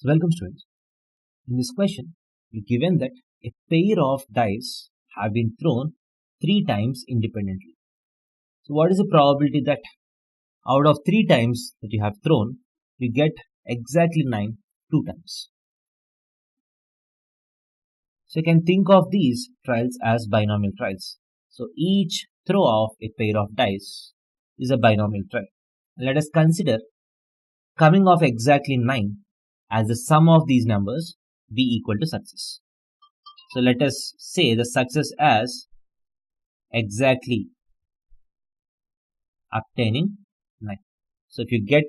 So welcome students. In this question, we're given that a pair of dice have been thrown 3 times independently. So what is the probability that out of 3 times that you have thrown, you get exactly 9 2 times? So you can think of these trials as binomial trials. So each throw of a pair of dice is a binomial trial. Let us consider coming of exactly 9 as the sum of these numbers be equal to success. So let us say the success as exactly obtaining 9. So if you get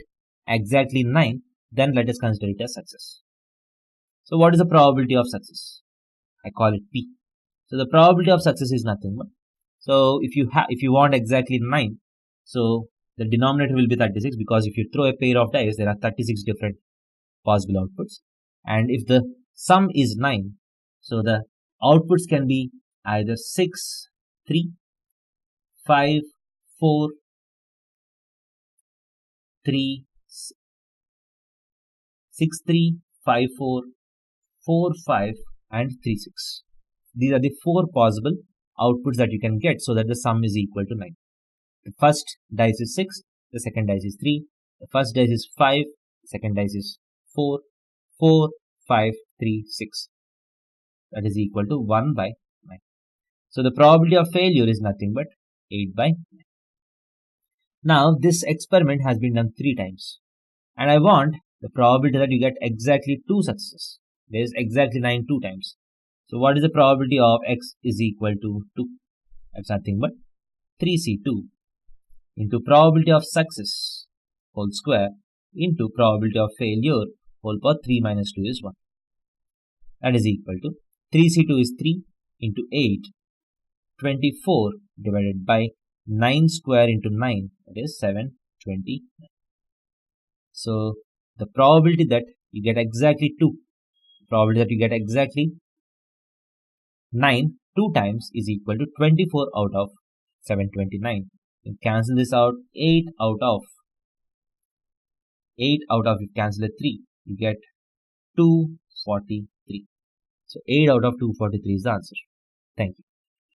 exactly 9, then let us consider it as success. So what is the probability of success? I call it P. So the probability of success is nothing but, so if you want exactly 9, so the denominator will be 36, because if you throw a pair of dice, there are 36 different possible outputs, and if the sum is 9, so the outputs can be either 6, 3, 5, 4, 3, 6, 3, 5, 4, 4, 5 and 3, 6. These are the 4 possible outputs that you can get, so that the sum is equal to 9. The first dice is 6, the second dice is 3, the first dice is 5, the second dice is 4, 4, 5, 3, 6. That is equal to 1 by 9. So the probability of failure is nothing but 8 by 9. Now this experiment has been done 3 times, and I want the probability that you get exactly 2 successes. There is exactly 9 2 times. So what is the probability of x is equal to 2? That's nothing but 3c2 into probability of success whole square into probability of failure whole power 3 minus 2 is 1. That is equal to 3c2 is 3 into 8, 24 divided by 9 square into 9, that is 729. So the probability that you get exactly 2, probability that you get exactly 9 2 times is equal to 24 out of 729. You cancel this out, 8 out of you cancel a 3, you get 243. So 8 out of 243 is the answer. Thank you.